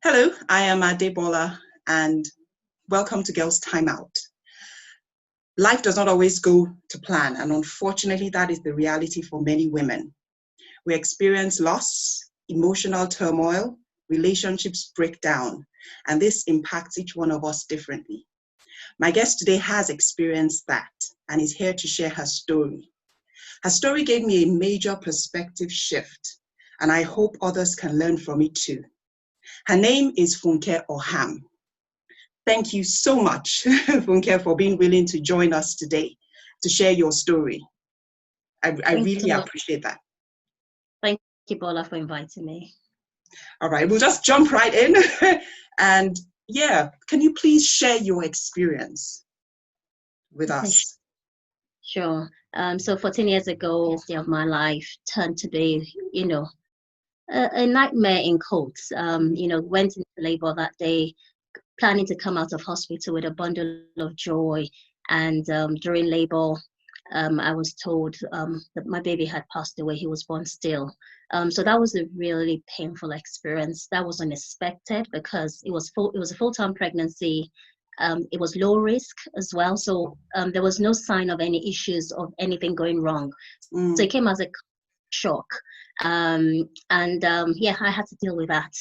Hello, I am Adebola, and welcome to Girls Time Out. Life does not always go to plan, and unfortunately, that is the reality for many women. We experience loss, emotional turmoil, relationships break down, and this impacts each one of us differently. My guest today has experienced that and is here to share her story. Her story gave me a major perspective shift, and I hope others can learn from it too. Her name is Funke Oham. Thank you so much, Funke, for being willing to join us today to share your story. I Thank you so really much. appreciate that. Thank you, Bola, for inviting me. All right, we'll just jump right in. And yeah, can you please share your experience with Okay, us? sure. So 14 years ago, the day of my life turned to be, a nightmare in quotes. Went into labor that day, planning to come out of hospital with a bundle of joy. And during labor, I was told that my baby had passed away. He was born still. So that was a really painful experience. That was unexpected because it was a full-term pregnancy. It was low risk as well. So there was no sign of any issues of anything going wrong. So it came as a shock. Yeah, I had to deal with that,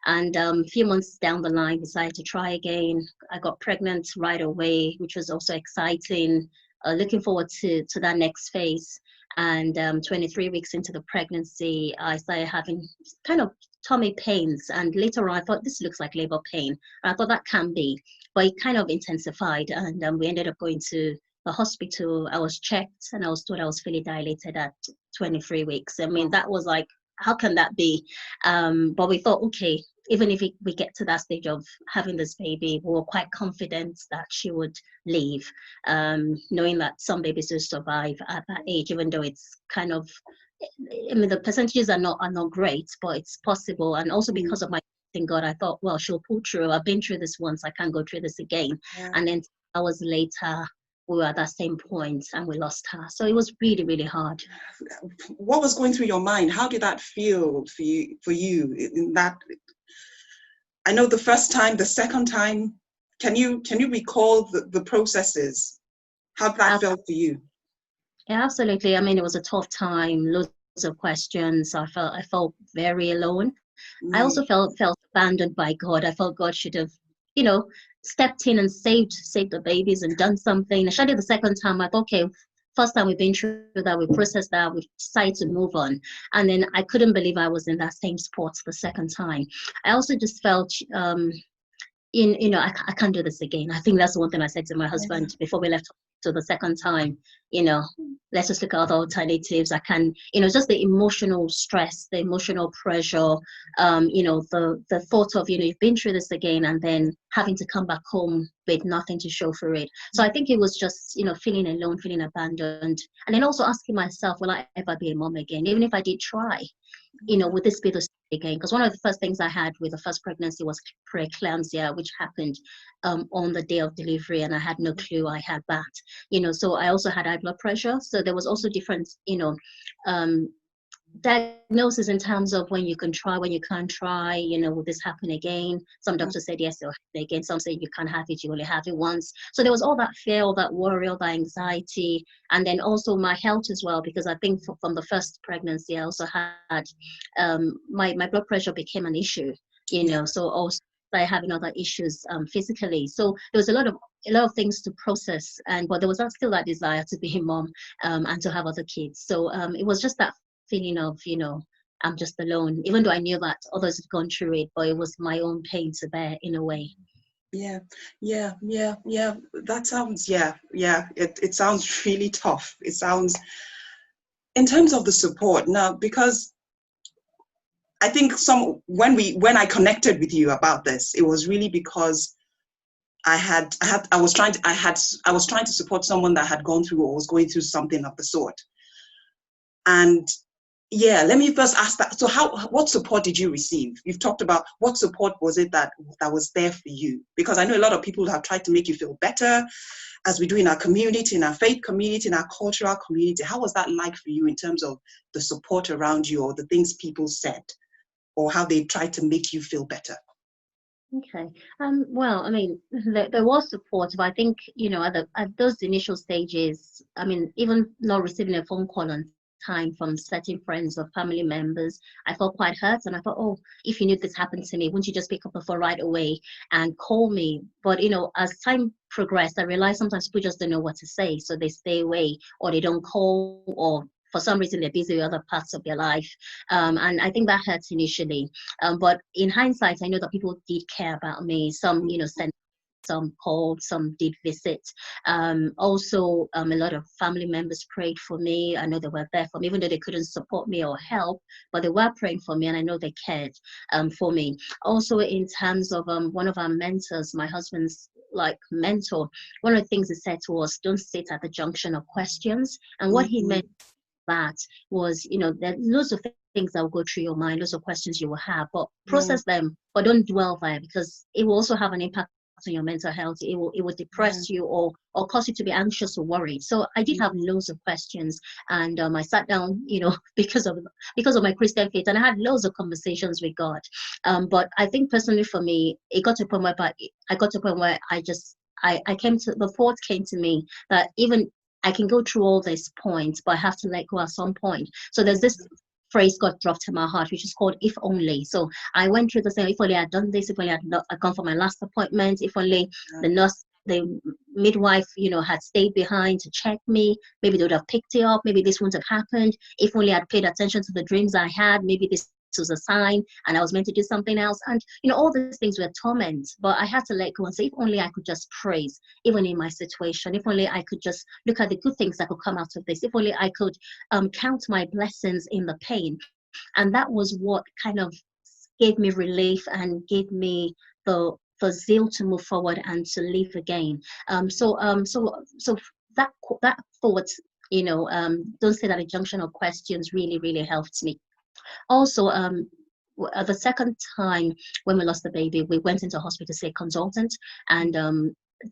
And a few months down the line, decided to try again. I got pregnant right away, which was also exciting. Looking forward to that next phase. And 23 weeks into the pregnancy, I started having kind of tummy pains. And later on, I thought this looks like labor pain. And I thought that can be, but it kind of intensified. And we ended up going to the hospital. I was checked and I was told I was fully dilated at 23 weeks. I mean, that was like, how can that be? But we thought, okay, even if we get to that stage of having this baby, we were quite confident that she would leave, knowing that some babies do survive at that age, even though it's kind of, I mean, the percentages are not great, but it's possible. And also because of my in God, I thought, well, she'll pull through. I've been through this once. I can't go through this again. Yeah. And then hours later, we were at that same point and we lost her. So it was really, really hard. What was going through your mind? How did that feel for you in that? I know the first time, the second time. Can you recall the processes? How that felt for you? Yeah, absolutely. I mean, it was a tough time, loads of questions. I felt very alone. I also felt abandoned by God. I felt God should have, stepped in and saved the babies and done something. Especially the second time, I thought, okay, first time we've been through that, we processed that, we decided to move on. And then I couldn't believe I was in that same spot the second time. I also just felt, I can't do this again. I think that's one thing I said to my husband before we left to the second time, let's just look at other alternatives. I can, just the emotional stress, the emotional pressure, the thought of, you've been through this again and then having to come back home with nothing to show for it. So I think it was just, feeling alone, feeling abandoned. And then also asking myself, will I ever be a mom again? Even if I did try, would this be the same again? Because one of the first things I had with the first pregnancy was preeclampsia, which happened on the day of delivery, and I had no clue I had that. So I also had high blood pressure. So there was also different, diagnosis in terms of when you can try, when you can't try, will this happen again? Some doctors said yes, it'll happen again. Some said you can't have it, you only have it once. So there was all that fear, all that worry, all that anxiety, and then also my health as well, because I think from the first pregnancy, I also had my blood pressure became an issue, so also I having other issues physically. So there was a lot of things to process, but there was still that desire to be a mom and to have other kids. So it was just that feeling of, I'm just alone, even though I knew that others had gone through it, but it was my own pain to bear in a way. Yeah. That sounds, it sounds really tough. It sounds, in terms of the support now, because I think when I connected with you about this, it was really because I was trying to support someone that had gone through or was going through something of the sort. And yeah, let me first ask that. So what support did you receive? You've talked about what support was it that was there for you? Because I know a lot of people have tried to make you feel better, as we do in our community, in our faith community, in our cultural community. How was that like for you in terms of the support around you or the things people said? or how they tried to make you feel better? Okay. Well, I mean, there was support, but I think, at those initial stages, I mean, even not receiving a phone call on time from certain friends or family members, I felt quite hurt. And I thought, oh, if you knew this happened to me, wouldn't you just pick up the phone right away and call me? But, as time progressed, I realized sometimes people just don't know what to say. So they stay away, or they don't call, or for some reason they're busy with other parts of their life. And I think that hurts initially. But in hindsight, I know that people did care about me. Some, sent, some called, some did visit. Also, a lot of family members prayed for me. I know they were there for me, even though they couldn't support me or help, but they were praying for me, and I know they cared for me. Also, in terms of one of our mentors, my husband's mentor, one of the things he said to us, don't sit at the junction of questions. And what he meant that was, there are loads of things that will go through your mind, loads of questions you will have, but process them, but don't dwell there, because it will also have an impact on your mental health. It will depress you, or cause you to be anxious or worried. So I did have loads of questions, and I sat down, because of my Christian faith, and I had loads of conversations with God. But I think personally for me, it got to a point where I came to the thought came to me that even I can go through all these points, but I have to let go at some point. So there's this phrase got dropped in my heart, which is called "if only." So I went through the same. If only I'd done this. If only I'd gone for my last appointment. If only the midwife, had stayed behind to check me. Maybe they would have picked it up. Maybe this wouldn't have happened. If only I'd paid attention to the dreams I had. Maybe this was a sign and I was meant to do something else. And all these things were torment, but I had to let go and say, if only I could just praise, even in my situation. If only I could just look at the good things that could come out of this. If only I could count my blessings in the pain. And that was what kind of gave me relief and gave me the zeal to move forward and to live again. So that thought, don't say that a junction of questions really, really helped me. Also, the second time when we lost the baby, we went into hospital to see a consultant, and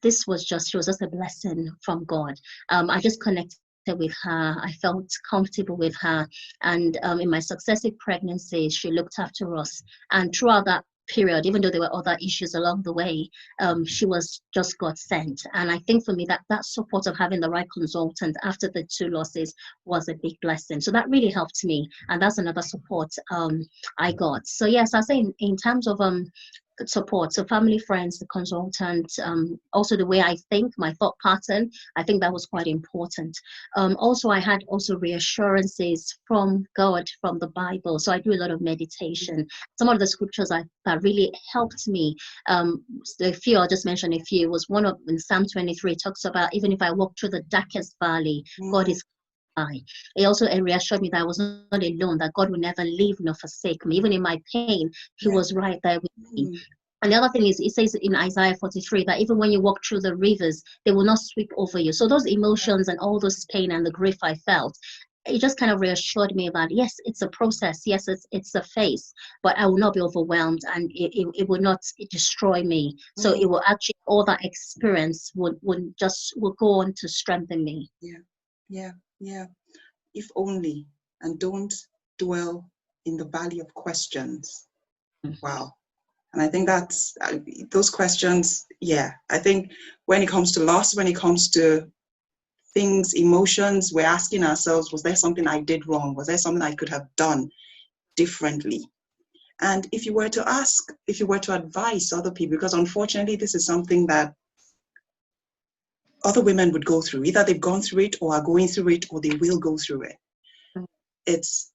she was just a blessing from God. I just connected with her. I felt comfortable with her, and in my successive pregnancies, she looked after us. And throughout that period, even though there were other issues along the way, she was just God sent. And I think for me that support of having the right consultant after the 2 losses was a big blessing. So that really helped me, and that's another support I got. So yes, I say in terms of support, so family, friends, the consultant, also the way I think, my thought pattern, I think that was quite important. Also, I had reassurances from God, from the Bible. So I do a lot of meditation. Some of the scriptures that really helped me, a few, I'll just mention a few, was one of, in Psalm 23, talks about, even if I walk through the darkest valley, God is by. It also reassured me that I was not alone, that God will never leave nor forsake me. Even in my pain, He was right there with me. And the other thing is, it says in Isaiah 43 that even when you walk through the rivers, they will not sweep over you. So those emotions and all those pain and the grief I felt, it just kind of reassured me that, yes, it's a process. Yes, it's a phase, but I will not be overwhelmed, and it will not destroy me. So it will actually, all that experience will go on to strengthen me. Yeah. If only, and don't dwell in the valley of questions. Wow. And I think that's those questions. Yeah, I think when it comes to loss, when it comes to things, emotions, we're asking ourselves, was there something I did wrong? Was there something I could have done differently? And if you were to advise other people, because unfortunately this is something that other women would go through. Either they've gone through it or are going through it, or they will go through it. It's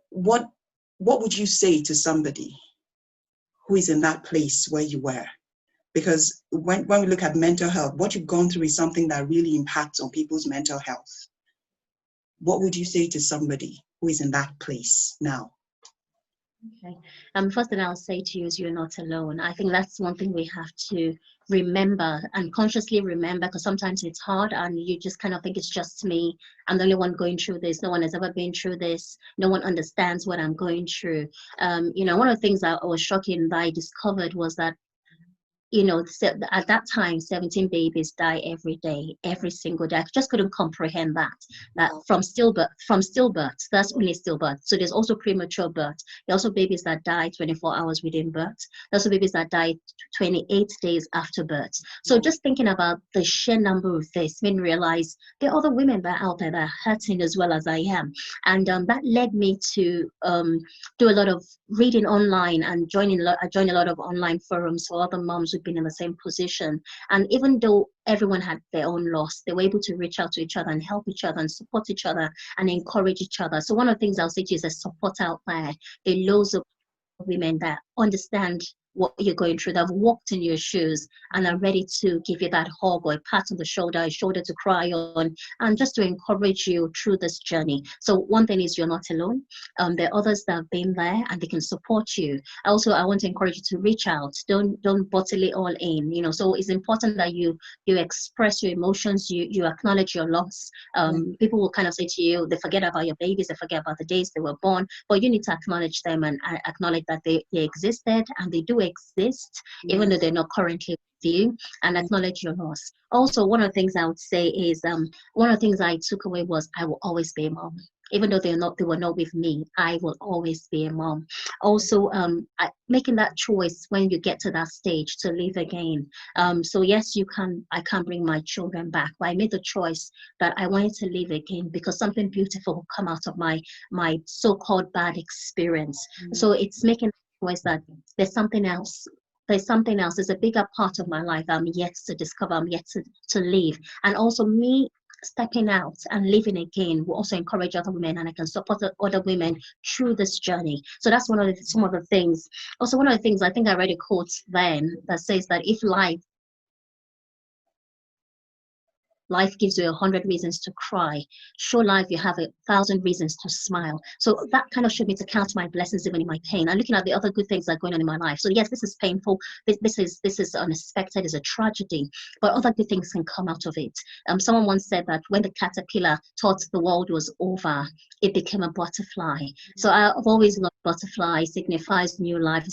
what would you say to somebody who is in that place where you were? Because when we look at mental health, what you've gone through is something that really impacts on people's mental health. What would you say to somebody who is in that place now? Okay. First thing I'll say to you is you're not alone. I think that's one thing we have to remember, and consciously remember, because sometimes it's hard and you just kind of think it's just me. I'm the only one going through this. No one has ever been through this. No one understands what I'm going through. One of the things that was shocking that I discovered was that at that time, 17 babies die every day, every single day. I just couldn't comprehend that from stillbirth, that's only stillbirth. So there's also premature birth. There are also babies that die 24 hours within birth. There are also babies that die 28 days after birth. So just thinking about the sheer number of this made me realize there are other women that are out there that are hurting as well as I am. And that led me to do a lot of reading online and I joined a lot of online forums for other moms who've been in the same position. And even though everyone had their own loss, they were able to reach out to each other and help each other and support each other and encourage each other. So one of the things I'll say to you is a support out there. There are loads of women that understand what you're going through, that have walked in your shoes and are ready to give you that hug or a pat on the shoulder, a shoulder to cry on, and just to encourage you through this journey. So one thing is you're not alone. There are others that have been there and they can support you. Also, I want to encourage you to reach out. Don't bottle it all in. So it's important that you express your emotions, you acknowledge your loss. People will kind of say to you, they forget about your babies, they forget about the days they were born, but you need to acknowledge them and acknowledge that they existed and they do exist, even though they're not currently with you, and acknowledge your loss. Also, one of the things I would say is one of the things I took away was I will always be a mom. Even though they were not with me, I will always be a mom. Also, making that choice when you get to that stage to live again. So yes, I can't bring my children back, but I made the choice that I wanted to live again because something beautiful will come out of my so-called bad experience. So it's making a choice that there's something else. There's a bigger part of my life I'm yet to discover, I'm yet to live. And also me stepping out and living again will also encourage other women, and I can support other women through this journey. So that's some of the things. Also, one of the things, I think I read a quote then that says that if life gives you 100 reasons to cry, show life you have 1,000 reasons to smile. So that kind of showed me to count my blessings even in my pain and looking at the other good things that are going on in my life. So yes, this is painful, this is unexpected, it's a tragedy, but other good things can come out of it. Someone once said that when the caterpillar thought the world was over, it became a butterfly. So I've always loved butterfly. Signifies new life,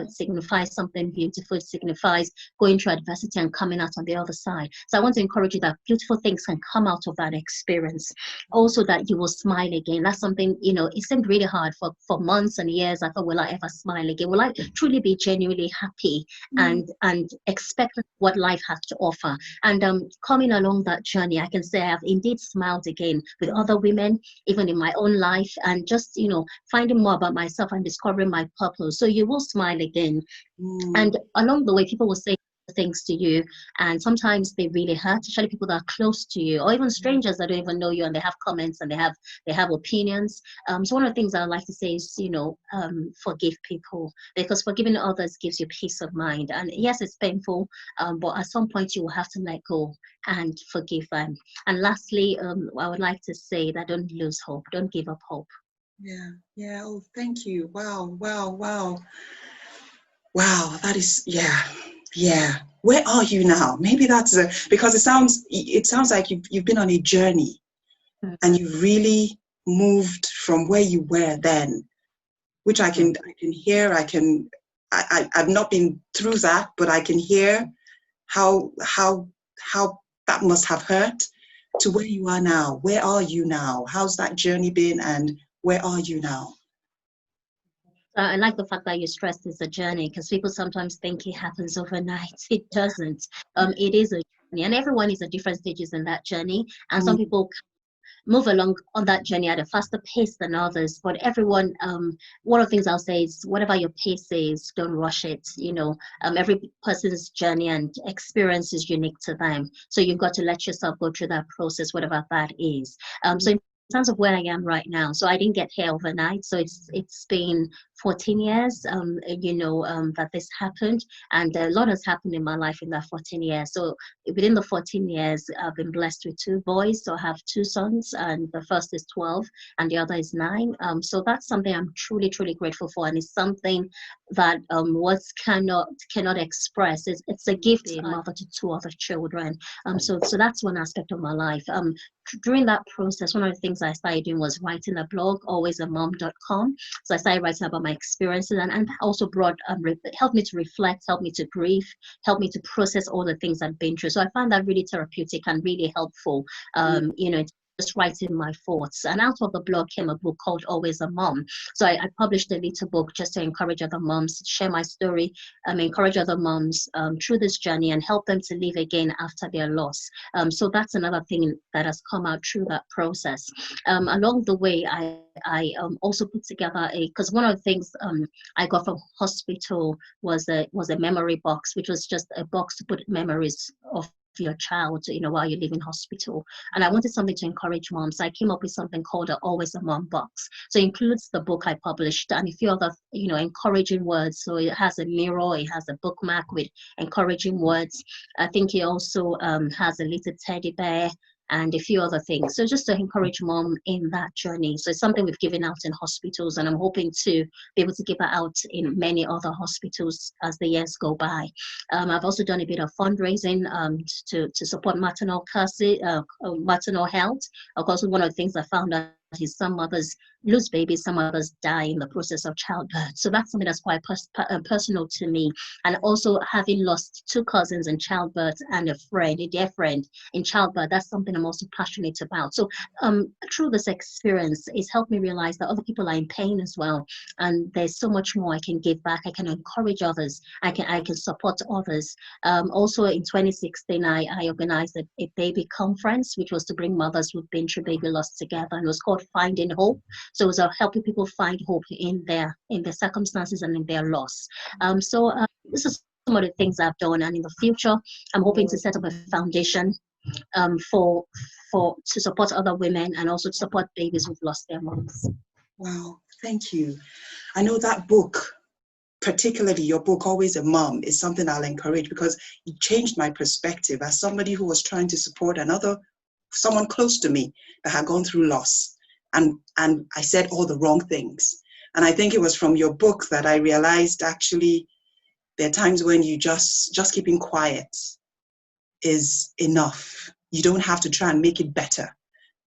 signifies something beautiful, it signifies going through adversity and coming out on the other side. So I want to encourage you that beautiful things can come out of that experience. Also, that you will smile again. That's something, it seemed really hard for months and years. I thought, will I ever smile again? Will I truly be genuinely happy and expect what life has to offer? And coming along that journey, I can say I have indeed smiled again with other women, even in my own life, and just, finding more about myself and discovering my purpose. So you will smile again. And along the way, people will say things to you, and sometimes they really hurt, especially people that are close to you, or even strangers that don't even know you, and they have comments and they have opinions. So one of the things I like to say is, forgive people, because forgiving others gives you peace of mind. And yes, it's painful, but at some point you will have to let go and forgive them. And lastly, I would like to say that don't lose hope, don't give up hope. Yeah. Oh, thank you. Wow. That is, yeah. Where are you now? Maybe that's because it sounds like you've been on a journey, and you've really moved from where you were then, which I can hear. I've not been through that, but I can hear how that must have hurt, to where you are now. Where are you now? How's that journey been, and where are you now? I like the fact that you stressed it's a journey, because people sometimes think it happens overnight. It doesn't. It is a journey, and everyone is at different stages in that journey. And some people move along on that journey at a faster pace than others. But everyone, one of the things I'll say is, whatever your pace is, don't rush it. Every person's journey and experience is unique to them. So you've got to let yourself go through that process, whatever that is. So in terms of where I am right now, so I didn't get here overnight. So it's been 14 years, that this happened, and a lot has happened in my life in that 14 years. So within the 14 years, I've been blessed with 2 boys. So I have 2 sons, and the first is 12 and the other is 9. So that's something I'm truly, truly grateful for, and it's something that words cannot express. It's a gift, a mother to 2 other children. So that's one aspect of my life. During that process, one of the things I started doing was writing a blog, alwaysamom.com. So I started writing about my my experiences, and also brought helped me to reflect, helped me to grieve, helped me to process all the things I've been through. So I found that really therapeutic and really helpful. You know, just writing my thoughts. And out of the blog came a book called Always a Mom. So I published a little book just to encourage other moms, share my story, encourage other moms through this journey and help them to live again after their loss. So that's another thing that has come out through that process. Along the way, I also put together because one of the things I got from hospital was a memory box, which was just a box to put memories of your child, you know, while you live in hospital. And I wanted something to encourage moms. So I came up with something called Always a Mom box. So it includes the book I published and a few other, you know, encouraging words. So it has a mirror, it has a bookmark with encouraging words. I think it also has a little teddy bear and a few other things. So just to encourage mom in that journey. So it's something we've given out in hospitals, and I'm hoping to be able to give it out in many other hospitals as the years go by. I've also done a bit of fundraising to support maternal maternal health. Of course, one of the things I found out is some mothers lose babies, some others die in the process of childbirth. So that's something that's quite personal to me. And also having lost 2 cousins in childbirth and a dear friend in childbirth, that's something I'm also passionate about. So through this experience, it's helped me realize that other people are in pain as well. And there's so much more I can give back. I can encourage others. I can support others. Also in 2016, I organized a baby conference, which was to bring mothers who've been through baby loss together. And it was called Finding Hope. So it was helping people find hope in their circumstances and in their loss. This is some of the things I've done, and in the future, I'm hoping to set up a foundation to support other women and also to support babies who've lost their moms. Wow, thank you. I know that book, particularly your book, Always a Mom, is something I'll encourage because it changed my perspective as somebody who was trying to support someone close to me that had gone through loss. And I said all the wrong things. And I think it was from your book that I realized actually there are times when you just keeping quiet is enough. You don't have to try and make it better.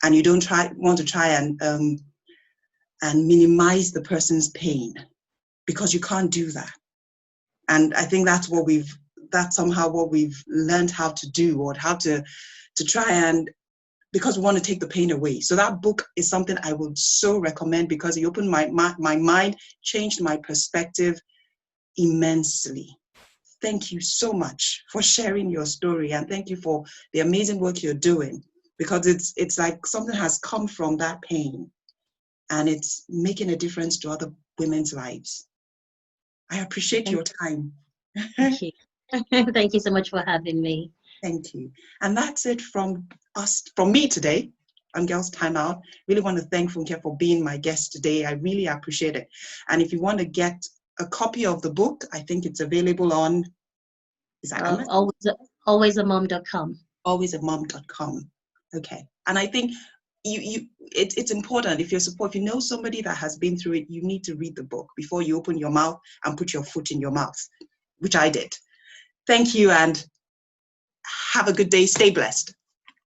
And you don't want to try and minimize the person's pain, because you can't do that. And I think that's somehow what we've learned how to do, or how to try and, because we want to take the pain away. So that book is something I would so recommend, because it opened my mind, changed my perspective immensely. Thank you so much for sharing your story, and thank you for the amazing work you're doing, because it's like something has come from that pain and it's making a difference to other women's lives. I appreciate your time. Thank you. Thank you so much for having me. Thank you. And that's it from me today on Girls Time Out. Really want to thank Funke for being my guest today. I really appreciate it. And if you want to get a copy of the book, I think it's available on, is that alwaysamom.com. Alwaysamom.com. Okay. And I think it's important, if you know somebody that has been through it, you need to read the book before you open your mouth and put your foot in your mouth, which I did. Thank you, and have a good day. Stay blessed.